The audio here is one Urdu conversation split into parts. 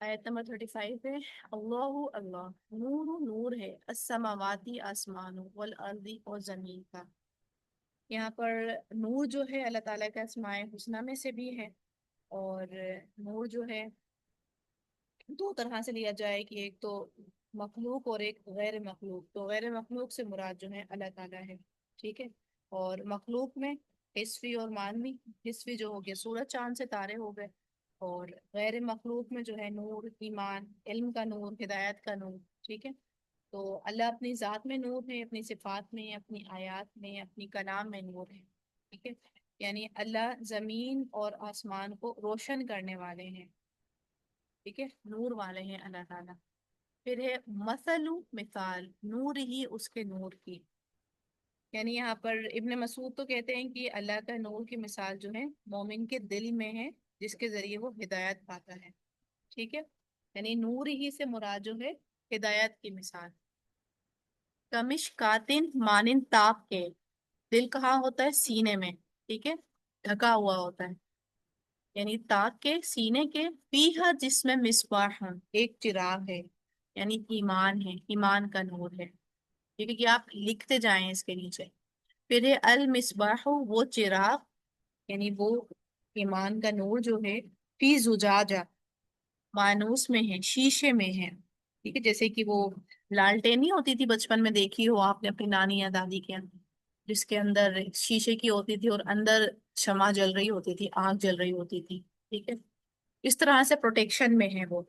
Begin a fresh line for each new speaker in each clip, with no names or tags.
آیت نمبر 35 ہے۔ اللہ اللہ نور نور ہے، السماواتی آسمانوں، والارضی اور زمین کا۔ یہاں پر نور جو ہے اللہ تعالیٰ کا اسماء حسنہ میں سے بھی ہے، اور نور جو ہے دو طرح سے لیا جائے کہ ایک تو مخلوق اور ایک غیر مخلوق۔ تو غیر مخلوق سے مراد جو ہے اللہ تعالیٰ ہے، ٹھیک ہے۔ اور مخلوق میں حسوی اور مانوی۔ حسوی جو ہو گیا سورج چاند ستارے ہو گئے، اور غیر مخلوق میں جو ہے نور، ایمان، علم کا نور، ہدایت کا نور، ٹھیک ہے۔ تو اللہ اپنی ذات میں نور ہے، اپنی صفات میں، اپنی آیات میں، اپنی کلام میں نور ہے، ٹھیک ہے۔ یعنی اللہ زمین اور آسمان کو روشن کرنے والے ہیں، ٹھیک ہے، نور والے ہیں اللہ تعالیٰ۔ پھر ہے مثل، مثال نور ہی اس کے نور کی۔ یعنی یہاں پر ابن مسعود تو کہتے ہیں کہ اللہ کا نور کی مثال جو ہے مومن کے دل میں ہے، جس کے ذریعے وہ ہدایت پاتا ہے، ٹھیک ہے۔ یعنی نور ہی سے مراد جو ہے ہدایت کی مثال۔ کمش کاتن مانند تاپ کے، دل کہاں ہوتا ہے؟ سینے میں، ٹھیک ہے، ڈھکا ہوا ہوتا ہے۔ یعنی تاک کے سینے کے، فیہا جس میں مصباح ایک چراغ ہے، یعنی ایمان ہے، ایمان کا نور ہے، ٹھیک ہے، کہ آپ لکھتے جائیں اس کے نیچے۔ پھر ہے المصباح وہ چراغ، یعنی وہ ایمان کا نور جو ہے، فی زجاجہ مانوس میں ہے، شیشے میں ہے، ٹھیک ہے۔ جیسے کہ وہ لالٹین نہیں ہوتی تھی، بچپن میں دیکھی ہو آپ نے اپنی نانی یا دادی کے اندر، جس کے اندر شیشے کی ہوتی تھی اور اندر شمع جل رہی ہوتی تھی، آگ جل رہی ہوتی تھی، ٹھیک ہے۔ اس طرح سے پروٹیکشن میں ہے وہ،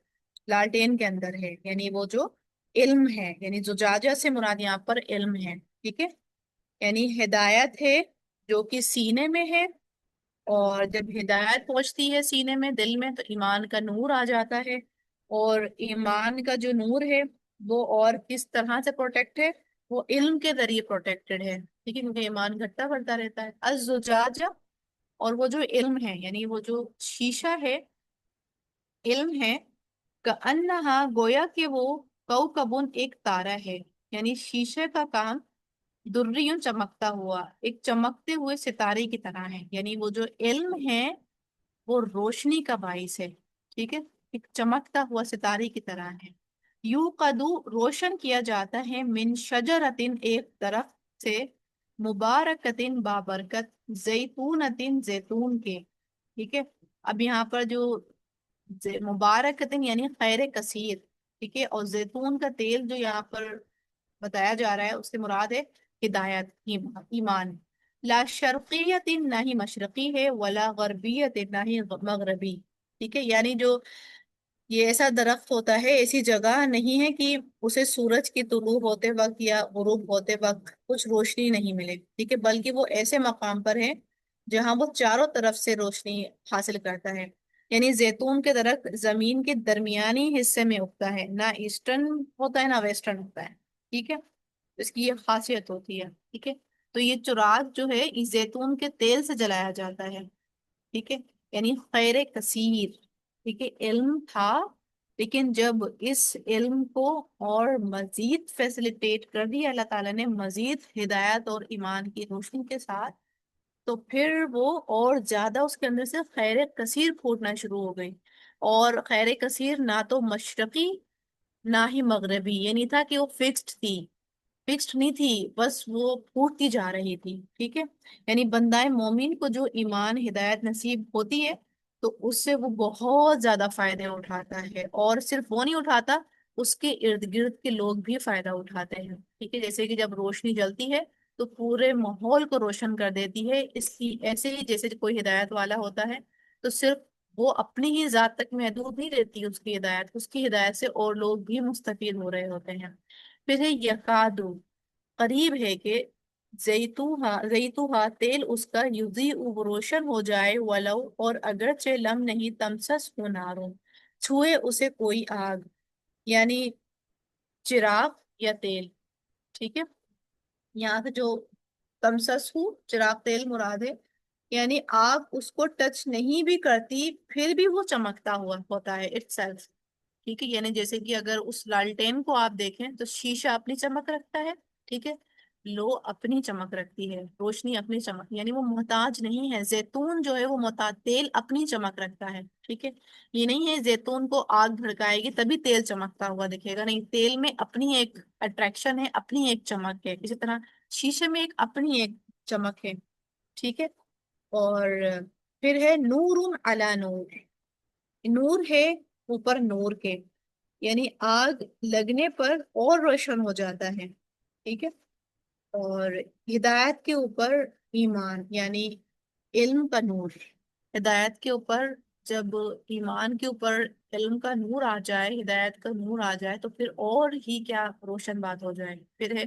لالٹین کے اندر ہے، یعنی وہ جو علم ہے، یعنی زجاجہ سے مراد یہاں پر علم ہے، ٹھیک ہے۔ یعنی ہدایت ہے جو کہ سینے میں ہے، اور جب ہدایت پہنچتی ہے سینے میں، دل میں، تو ایمان کا نور آ جاتا ہے۔ اور ایمان کا جو نور ہے وہ اور کس طرح سے پروٹیکٹ ہے؟ وہ علم کے ذریعے پروٹیکٹڈ ہے، ٹھیک ہے، کیونکہ ایمان گھٹتا بڑھتا رہتا ہے۔ الزجاجہ، اور وہ جو علم ہے، یعنی وہ جو شیشہ ہے، علم ہے، کأنہا گویا کہ وہ کوکبن ایک تارا ہے، یعنی شیشے کا کام دریوں چمکتا ہوا، ایک چمکتے ہوئے ستارے کی طرح ہے، یعنی وہ جو علم ہے وہ روشنی کا باعث ہے، ٹھیک ہے، ایک چمکتا ہوا ستارے کی طرح ہے۔ یو قدو روشن کیا جاتا ہے، من شجرتن ایک درخت سے، مبارکتن بابرکت، زیتونتن زیتون کے، ٹھیک ہے۔ اب یہاں پر جو مبارکتن یعنی خیر کثیر، ٹھیک ہے، اور زیتون کا تیل جو یہاں پر بتایا جا رہا ہے اس سے مراد ہے ہدایت، ایمان۔ لا شرقیت نہ ہی مشرقی ہے، ولا غربیت نہ ہی مغربی، ٹھیک ہے۔ یعنی جو یہ ایسا درخت ہوتا ہے، ایسی جگہ نہیں ہے کہ اسے سورج کی طلوع ہوتے وقت یا غروب ہوتے وقت کچھ روشنی نہیں ملے، ٹھیک ہے، بلکہ وہ ایسے مقام پر ہے جہاں وہ چاروں طرف سے روشنی حاصل کرتا ہے۔ یعنی زیتون کے درخت زمین کے درمیانی حصے میں اگتا ہے، نہ ایسٹرن ہوتا ہے نہ ویسٹرن ہوتا ہے، ٹھیک ہے، اس کی یہ خاصیت ہوتی ہے، ٹھیک ہے۔ تو یہ چراغ جو ہے اس زیتون کے تیل سے جلایا جاتا ہے، ٹھیک ہے، یعنی خیر کثیر، ٹھیک ہے، علم تھا، لیکن جب اس علم کو اور مزید فیسلیٹیٹ کر دیا اللہ تعالیٰ نے، مزید ہدایت اور ایمان کی روشنی کے ساتھ، تو پھر وہ اور زیادہ اس کے اندر سے خیر کثیر پھوٹنا شروع ہو گئی۔ اور خیر کثیر نہ تو مشرقی نہ ہی مغربی، یہ نہیں تھا کہ وہ فکسڈ تھی، فکسڈ نہیں تھی، بس وہ پھوٹتی جا رہی تھی، ٹھیک ہے۔ یعنی بندہ مومن کو جو ایمان ہدایت نصیب ہوتی ہے تو اس سے وہ بہت زیادہ فائدے اٹھاتا ہے، اور صرف وہ نہیں اٹھاتا، اس کے ارد گرد کے لوگ بھی فائدہ اٹھاتے ہیں، ٹھیک ہے۔ جیسے کہ جب روشنی جلتی ہے تو پورے ماحول کو روشن کر دیتی ہے، اس کی ایسے ہی جیسے کوئی ہدایت والا ہوتا ہے تو صرف وہ اپنی ہی ذات تک محدود نہیں رہتی اس کی ہدایت سے اور لوگ بھی مستفید ہو رہے ہوتے ہیں۔ پھر ہے یکادو، قریب ہے کہ زیتوہا تیل اس کا یضیء روشن ہو جائے، ولو اور اگرچہ لم نہیں تمسس ہو ناروں چھوئے اسے کوئی آگ، یعنی چراغ یا تیل، ٹھیک ہے۔ یہاں سے جو تمسس ہو چراغ تیل مراد ہے، یعنی آگ اس کو ٹچ نہیں بھی کرتی پھر بھی وہ چمکتا ہوا ہوتا ہے اٹ سیلف، ٹھیک ہے۔ یعنی جیسے کہ اگر اس لالٹین کو آپ دیکھیں تو شیشہ اپنی چمک رکھتا ہے، ٹھیک ہے، لو اپنی چمک رکھتی ہے، روشنی اپنی چمک، یعنی وہ محتاج نہیں ہے، زیتون جو ہے وہ محتاج، تیل اپنی چمک رکھتا ہے، ٹھیک ہے؟ یہ نہیں ہے زیتون کو آگ بھڑکائے گی تبھی تیل چمکتا ہوا دکھے گا، نہیں، تیل میں اپنی ایک اٹریکشن ہے، اپنی ایک چمک ہے، اسی طرح شیشے میں ایک اپنی ایک چمک ہے، ٹھیک ہے؟ اور پھر ہے نور علی نور، نور ہے اوپر نور کے، یعنی آگ لگنے پر اور روشن ہو جاتا ہے، ٹھیک ہے؟ اور ہدایت کے اوپر ایمان، یعنی علم کا نور، ہدایت کے اوپر جب ایمان کے اوپر علم کا نور آ جائے، ہدایت کا نور آ جائے تو پھر اور ہی کیا روشن بات ہو جائے، پھر ہے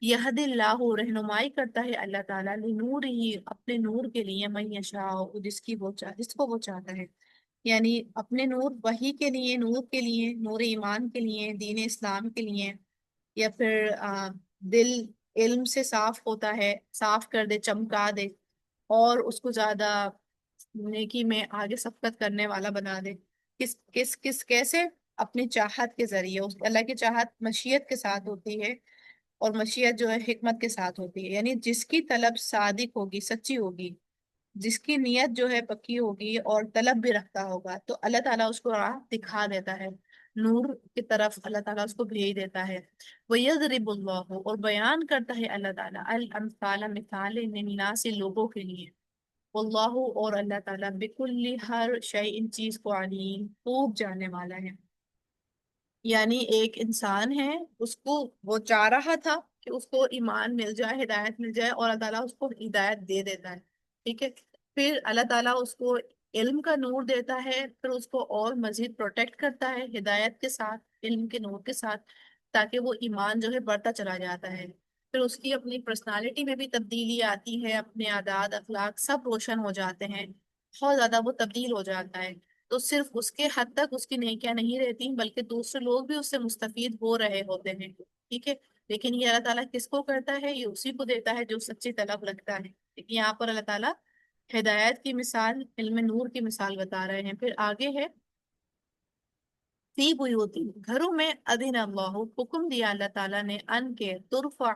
یہد اللہ، رہنمائی کرتا ہے اللہ تعالیٰ، نور ہی اپنے نور کے لیے، من یشاء، جس کو وہ چاہتا ہے، یعنی اپنے نور، وحی کے لیے، نور کے لیے، نور ایمان کے لیے، دین اسلام کے لیے، یا پھر دل علم سے صاف ہوتا ہے، صاف کر دے، چمکا دے، اور اس کو زیادہ نیکی میں آگے سبقت کرنے والا بنا دے، کیسے؟ اپنی چاہت کے ذریعے، اللہ کی چاہت مشیت کے ساتھ ہوتی ہے، اور مشیت جو ہے حکمت کے ساتھ ہوتی ہے، یعنی جس کی طلب صادق ہوگی، سچی ہوگی، جس کی نیت جو ہے پکی ہوگی اور طلب بھی رکھتا ہوگا، تو اللہ تعالیٰ اس کو راہ دکھا دیتا ہے، نور کی طرف اللہ تعالیٰ اس کو بھیج دیتا ہے۔ وَيَضْرِبُ اللَّهُ، اور بیان کرتا ہے اللہ تعالیٰ، الامثال، مثالیں، للناس، لوگوں کے لیے، واللہ، اور اللہ تعالیٰ، بکل، ہر شے، ان چیز کو، علیم، خوب جاننے والا ہے۔ یعنی ایک انسان ہے، اس کو وہ چاہ رہا تھا کہ اس کو ایمان مل جائے، ہدایت مل جائے، اور اللہ تعالیٰ اس کو ہدایت دے دیتا ہے، ٹھیک ہے؟ پھر اللہ تعالیٰ اس کو علم کا نور دیتا ہے، پھر اس کو اور مزید پروٹیکٹ کرتا ہے ہدایت کے ساتھ، علم کے نور کے ساتھ، تاکہ وہ ایمان جو ہے بڑھتا چلا جاتا ہے، پھر اس کی اپنی پرسنالٹی میں بھی تبدیلی آتی ہے، اپنے عادات، اخلاق سب روشن ہو جاتے ہیں، بہت زیادہ وہ تبدیل ہو جاتا ہے، تو صرف اس کے حد تک اس کی نیکیاں نہیں رہتی، بلکہ دوسرے لوگ بھی اس سے مستفید ہو رہے ہوتے ہیں، ٹھیک ہے؟ لیکن یہ اللہ تعالیٰ کس کو کرتا ہے؟ یہ اسی کو دیتا ہے جو سچی طلب رکھتا ہے، لیکن یہاں پر اللہ تعالیٰ ہدایت کی مثال، علم نور کی مثال بتا رہے ہیں۔ پھر آگے ہے فی بیوتی، گھروں میں، اذن اللہ، حکم دیا اللہ تعالیٰ نے، ان کے، ترفع،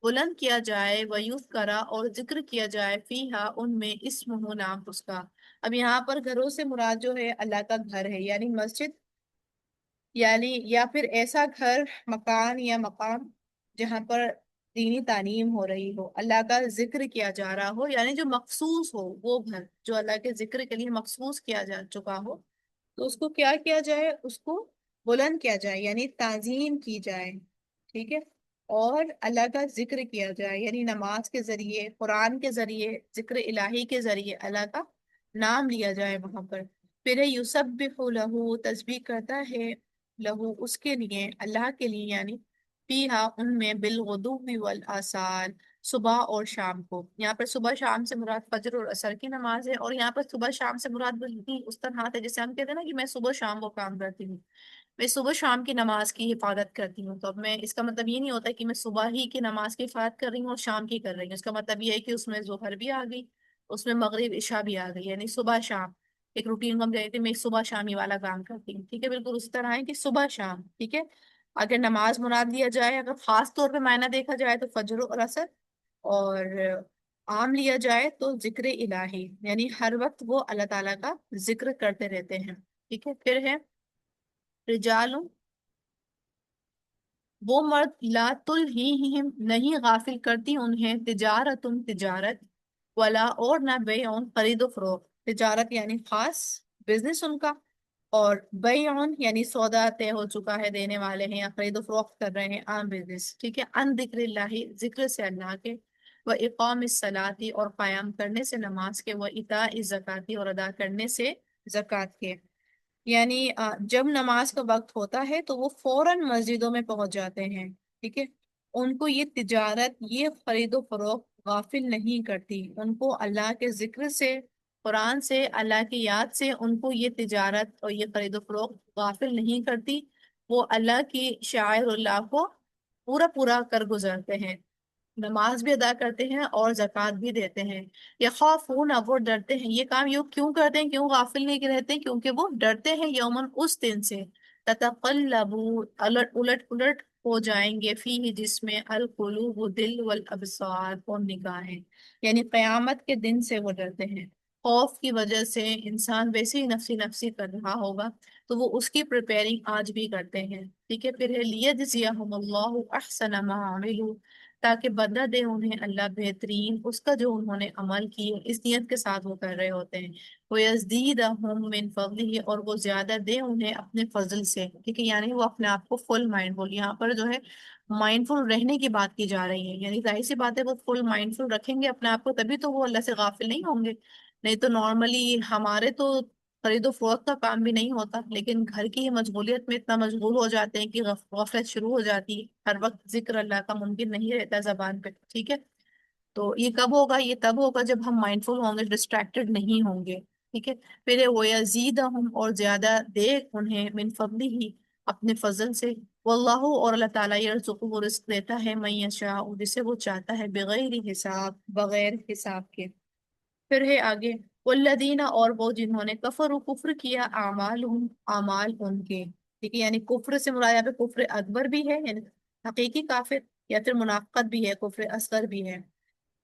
بلند کیا جائے، ویذکر، اور ذکر کیا جائے، فیہا، ان میں، اسمہ، نام اس کا۔ اب یہاں پر گھروں سے مراد جو ہے اللہ کا گھر ہے، یعنی مسجد، یعنی یا پھر ایسا گھر، مکان یا مقام جہاں پر دینی تعلیم ہو رہی ہو، اللہ کا ذکر کیا جا رہا ہو، یعنی جو مخصوص ہو، وہ گھر جو اللہ کے ذکر کے لیے مخصوص کیا جا چکا ہو، تو اس کو کیا کیا جائے؟ اس کو بلند کیا جائے، یعنی تعظیم کی جائے، ٹھیک ہے؟ اور اللہ کا ذکر کیا جائے، یعنی نماز کے ذریعے، قرآن کے ذریعے، ذکر الہی کے ذریعے اللہ کا نام لیا جائے وہاں پر۔ پھر یسبح لہو، تسبیح کرتا ہے، لہو، اس کے لیے، اللہ کے لیے، یعنی فیہا، ان میں، بالغدو والآصال، صبح اور شام کو، یہاں پر صبح شام سے مراد فجر اور عصر کی نماز ہے، اور یہاں پر صبح شام سے مراد بالکل اس طرح ہے جیسے ہم کہتے ہیں نا کہ میں صبح شام وہ کام کرتی ہوں، میں صبح شام کی نماز کی حفاظت کرتی ہوں، تو اب میں، اس کا مطلب یہ نہیں ہوتا کہ میں صبح ہی کی نماز کی حفاظت کر رہی ہوں اور شام کی کر رہی ہوں، اس کا مطلب یہ ہے کہ اس میں ظہر بھی آ گئی، اس میں مغرب عشاء بھی آ گئی، یعنی صبح شام ایک روٹین کو ہم کہتے ہیں میں صبح شامی والا کام کرتی ہوں، ٹھیک ہے؟ بالکل اسی طرح ہے کہ صبح شام، ٹھیک ہے؟ اگر نماز مراد لیا جائے، اگر خاص طور پہ معنی دیکھا جائے تو فجر اور عصر، اور عام لیا جائے تو ذکر الہی، یعنی ہر وقت وہ اللہ تعالیٰ کا ذکر کرتے رہتے ہیں، ٹھیک ہے؟ پھر ہے رجال، وہ مرد، لا تلہیہم، نہیں غافل کرتی انہیں، تجارت، تجارت، ولا، اور نہ، بیع، خرید و فروخت، تجارت یعنی خاص بزنس ان کا، اور بیع یعنی سودا طے ہو چکا ہے، دینے والے ہیں یا خرید و فروخت کر رہے ہیں، عام بزنس، ٹھیک ہے؟ ان ذکر اللہ، ذکر سے اللہ کے، وہ اقام الصلاۃ، اور قیام کرنے سے نماز کے، وہ ایتاء الزکوٰۃ، اور ادا کرنے سے زکوٰۃ کے، یعنی جب نماز کا وقت ہوتا ہے تو وہ فوراً مسجدوں میں پہنچ جاتے ہیں، ٹھیک ہے؟ ان کو یہ تجارت، یہ خرید و فروخت غافل نہیں کرتی، ان کو اللہ کے ذکر سے، قرآن سے، اللہ کی یاد سے، ان کو یہ تجارت اور یہ خرید و فروخت غافل نہیں کرتی، وہ اللہ کی شعائر اللہ کو پورا پورا کر گزرتے ہیں، نماز بھی ادا کرتے ہیں اور زکوٰۃ بھی دیتے ہیں، یخافون، اب وہ ڈرتے ہیں، یہ کام یہ کیوں کرتے ہیں، کیوں غافل نہیں رہتے ہیں؟ کیونکہ وہ ڈرتے ہیں یومن، اس دن سے، تتقلب، الٹ الٹ الٹ ہو جائیں گے فی جس میں القلوب دل والابصار اور نگاہیں، یعنی قیامت کے دن سے وہ ڈرتے ہیں، خوف کی وجہ سے انسان ویسے ہی نفسی نفسی کر رہا ہوگا تو وہ اس کی پریپیرنگ آج بھی کرتے ہیں، ٹھیک ہے۔ پھر ہے لیجزیہم اللہ احسن ما عملوا، تاکہ بدلہ دے انہیں اللہ بہترین اس کا جو انہوں نے عمل کی ہے، اس نیت کے ساتھ وہ کر رہے ہوتے ہیں، وَيَزْدِيدَهُم مِّن فَضْلِهِ، اور وہ زیادہ دے انہیں اپنے فضل سے، ٹھیک ہے، یعنی وہ اپنے آپ کو فل مائنڈ فل، یہاں پر جو ہے مائنڈ فل رہنے کی بات کی جا رہی ہے، یعنی ظاہر سی بات ہے وہ فل مائنڈ فل رکھیں گے اپنے آپ کو تبھی تو وہ اللہ سے غافل نہیں ہوں گے، نہیں تو نارملی ہمارے تو خرید و فروخت کا کام بھی نہیں ہوتا لیکن گھر کی ہی مشغولیت میں اتنا مشغول ہو جاتے ہیں کہ غفلت شروع ہو جاتی ہے، ہر وقت ذکر اللہ کا ممکن نہیں رہتا زبان پہ، ٹھیک ہے۔ تو یہ کب ہوگا؟ یہ تب ہوگا جب ہم مائنڈ فل ہوں گے، ڈسٹریکٹڈ نہیں ہوں گے، ٹھیک ہے۔ پھر وَيَزِيدَهُمْ، اور زیادہ دے انہیں من فضلہ اپنے فضل سے، واللہ، اور اللہ تعالیٰ یرزق، وہ رزق دیتا ہے من یشاء جسے وہ چاہتا ہے، بغیر حساب، بغیر حساب کے۔ پھر ہے آگے والذین، اور وہ جنہوں نے کفر کفر کیا، اعمالهم، اعمال ان کے، ٹھیک ہے، یعنی کفر سے مراد یہاں پہ کفر اکبر بھی ہے یعنی حقیقی کافر، یا پھر منافقت بھی ہے، کفر اصغر بھی ہے،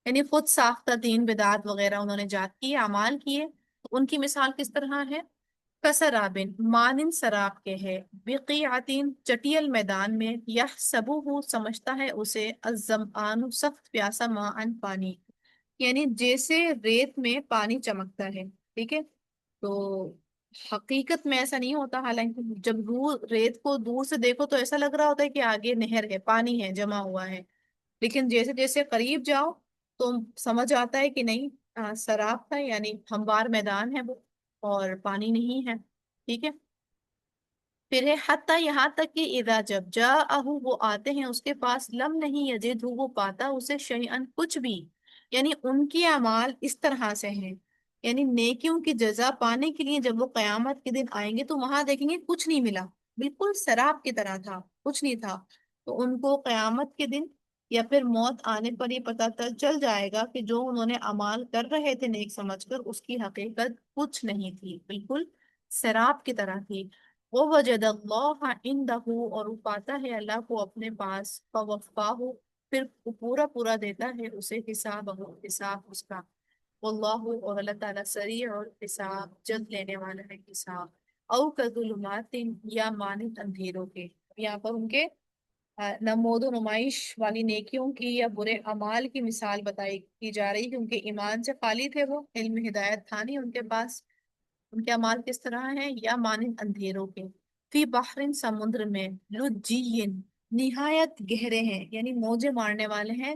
یعنی خود ساختہ دین بدعات وغیرہ انہوں نے جات کی، اعمال کیے، تو ان کی مثال کس طرح ہے؟ کسرابن، مانند سراب کے ہے، بقیعتین، چٹیل میدان میں، یحسبہ، سمجھتا ہے اسے، الظمآن، سخت پیاسا، ماء، پانی، یعنی جیسے ریت میں پانی چمکتا ہے، ٹھیک ہے، تو حقیقت میں ایسا نہیں ہوتا، حالانکہ جب ریت کو دور سے دیکھو تو ایسا لگ رہا ہوتا ہے کہ آگے نہر ہے، پانی ہے، جمع ہوا ہے، لیکن جیسے جیسے قریب جاؤ تو سمجھ آتا ہے کہ نہیں، سراب تھا، یعنی ہموار میدان ہے وہ، اور پانی نہیں ہے، ٹھیک ہے۔ پھر ہے حتیٰ، یہاں تک کہ اذا، جب جاءہ، وہ آتے ہیں اس کے پاس، لم، نہیں یجدہ، وہ پاتا اسے، شیئن، کچھ بھی، یعنی ان کی اعمال اس طرح سے ہیں، یعنی نیکیوں کی جزا پانے کے لیے جب وہ قیامت کے دن آئیں گے تو وہاں دیکھیں گے کچھ نہیں ملا، بالکل سراب کی طرح تھا، کچھ نہیں تھا، تو ان کو قیامت کے دن یا پھر موت آنے پر یہ پتہ چل جائے گا کہ جو انہوں نے اعمال کر رہے تھے نیک سمجھ کر، اس کی حقیقت کچھ نہیں تھی، بالکل سراب کی طرح تھی۔ وَوَجَدَ اللَّهَ عِندَهُ، اور وہ پاتا ہے اللہ کو اپنے پاس، فَوَفَّاهُ، پھر وہ پورا پورا دیتا ہے اسے، حساب حساب اس کا، واللہ، اور اللہ تعالیٰ، سریع اور حساب، جلد لینے والا ہے حساب، او کظلمات، یا مانند اندھیروں کے، یہاں پر ان کے نمود و نمائش والی نیکیوں کی یا برے اعمال کی مثال بتائی کی جا رہی، کیونکہ ایمان سے خالی تھے وہ، علم ہدایت تھا نہیں ان کے پاس، ان کے اعمال کس طرح ہیں؟ یا مانند اندھیروں کے، فی بحر، سمندر میں، لجین، نہایت گہرے ہیں، یعنی موجے مارنے والے ہیں،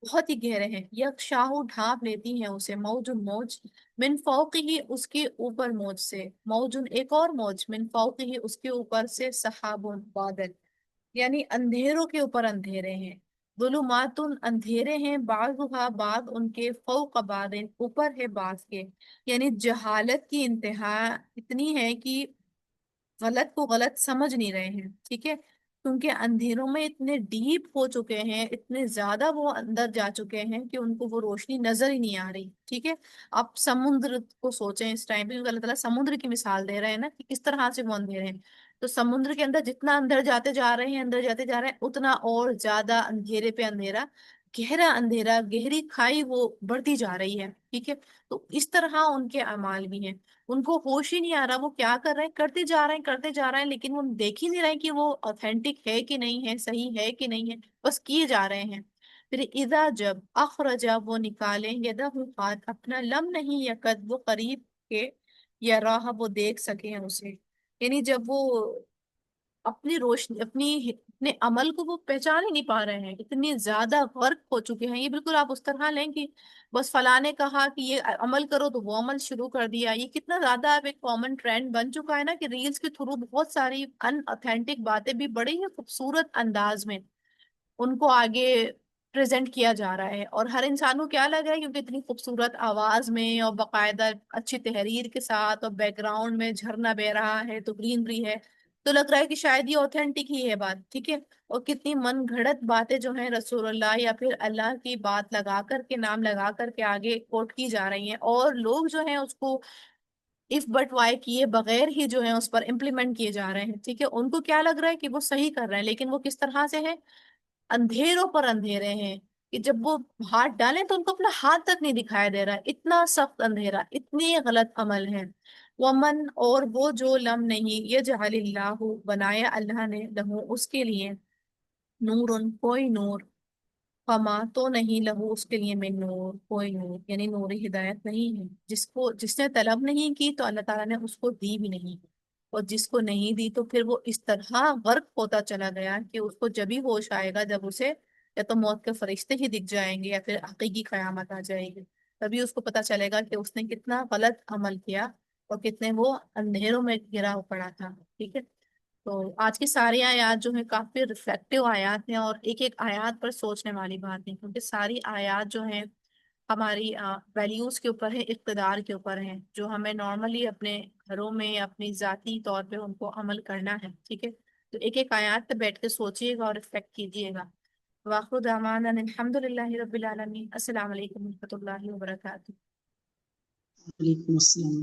بہت ہی گہرے ہیں، یغشاہ، ڈھانپ لیتی ہیں اسے، موج، موج، من فوقہ، اس کے اوپر موج سے، موج، ایک اور موج، من فوقہ، اس کے اوپر سے، سحاب، بادل، یعنی اندھیروں کے اوپر اندھیرے ہیں، ظلمات، اندھیرے ہیں، بعضها، بعض ان کے، فوق بعض، اوپر ہے بعض کے، یعنی جہالت کی انتہا اتنی ہے کہ غلط کو غلط سمجھ نہیں رہے ہیں، ٹھیک ہے، کیونکہ اندھیروں میں اتنے ڈیپ ہو چکے ہیں، اتنے زیادہ وہ اندر جا چکے ہیں کہ ان کو وہ روشنی نظر ہی نہیں آ رہی، ٹھیک ہے۔ آپ سمندر کو سوچیں اس ٹائم پہ، کیونکہ اللہ تعالیٰ سمندر کی مثال دے رہے ہیں نا کہ کس طرح سے وہ اندھیرے ہیں، تو سمندر کے اندر جتنا اندر جاتے جا رہے ہیں، اندر جاتے جا رہے ہیں، اتنا اور زیادہ اندھیرے پہ اندھیرا، گہرا اندھیرا، گہری کھائی وہ بڑھتی جا رہی ہے، ٹھیک ہے، تو اس طرح ان کے اعمال بھی ہیں، ان کو ہوش ہی نہیں آ رہا وہ کیا کر رہے ہیں، کرتے جا رہے ہیں کرتے جا رہے ہیں، لیکن وہ دیکھ ہی نہیں رہے کہ وہ اوتھینٹک ہے کہ نہیں ہے، صحیح ہے کہ نہیں ہے، بس کیے جا رہے ہیں۔ پھر اذا، جب، اخرجا، وہ نکالیں، یدہ، ہاتھ اپنا، لم، نہیں یکد، وہ قریب کے، یا راہ، وہ دیکھ سکیں اسے، یعنی جب وہ اپنی روشنی، اپنے عمل کو وہ پہچان ہی نہیں پا رہے ہیں، اتنے زیادہ غرق ہو چکے ہیں، یہ بالکل آپ اس طرح لیں کہ بس فلاں نے کہا کہ یہ عمل کرو تو وہ عمل شروع کر دیا، یہ کتنا زیادہ اب ایک کامن ٹرینڈ بن چکا ہے نا کہ ریلز کے تھرو بہت ساری ان اتھینٹک باتیں بھی بڑے ہی خوبصورت انداز میں ان کو آگے پریزنٹ کیا جا رہا ہے، اور ہر انسان کو کیا لگ رہا ہے کیونکہ اتنی خوبصورت آواز میں اور باقاعدہ اچھی تحریر کے ساتھ اور بیک گراؤنڈ میں جھرنا بہ رہا ہے تو گرینری ہے، تو لگ رہا ہے کہ شاید یہ اوتھینٹک ہی ہے بات، ٹھیک ہے، اور کتنی من گھڑت باتیں جو ہیں رسول اللہ یا پھر اللہ کی بات لگا کر کے، نام لگا کر کے آگے کوٹ کی جا رہی ہیں، اور لوگ جو ہیں اس کو اف بٹ وائی کیے بغیر ہی جو ہے اس پر امپلیمنٹ کیے جا رہے ہیں، ٹھیک ہے، ان کو کیا لگ رہا ہے کہ وہ صحیح کر رہے ہیں، لیکن وہ کس طرح سے ہے، اندھیروں پر اندھیرے ہیں، کہ جب وہ ہاتھ ڈالیں تو ان کو اپنا ہاتھ تک نہیں دکھائی دے رہا ہے، اتنا سخت اندھیرا، اتنی غلط عمل ہے۔ ومن اور وہ جو لم نہیں یجعل اللہ بنایا اللہ نے لہو اس کے لیے نور کوئی نور، فما تو نہیں لہو اس کے لیے میں نور کوئی نور، یعنی نور ہدایت نہیں ہے، جس نے طلب نہیں کی تو اللہ تعالیٰ نے اس کو دی بھی نہیں، اور جس کو نہیں دی تو پھر وہ اس طرح غرق ہوتا چلا گیا کہ اس کو جب ہی ہوش آئے گا جب اسے یا تو موت کے فرشتے ہی دکھ جائیں گے یا پھر حقیقی قیامت آ جائے گی، تبھی اس کو پتا چلے گا کہ اس نے کتنا غلط عمل کیا اور کتنے وہ اندھیروں میں گرا پڑا تھا، ٹھیک ہے۔ تو آج کی ساری آیات جو ہیں کافی ریفلیکٹیو آیات ہیں، اور ایک ایک آیات پر سوچنے والی بات ہے، کیونکہ ساری آیات جو ہیں ہماری ویلیوز کے اوپر ہے، اقتدار کے اوپر ہیں، جو ہمیں نارملی اپنے گھروں میں اپنی ذاتی طور پہ ان کو عمل کرنا ہے، ٹھیک ہے۔ تو ایک ایک آیات پہ بیٹھ کے سوچیے گا اور ریفلیکٹ کیجیے گا۔ واخر دعوانا ان الحمد للہ رب العالمین۔ السلام علیکم و رحمۃ اللہ وبرکاتہ۔
وعلیکم السلام۔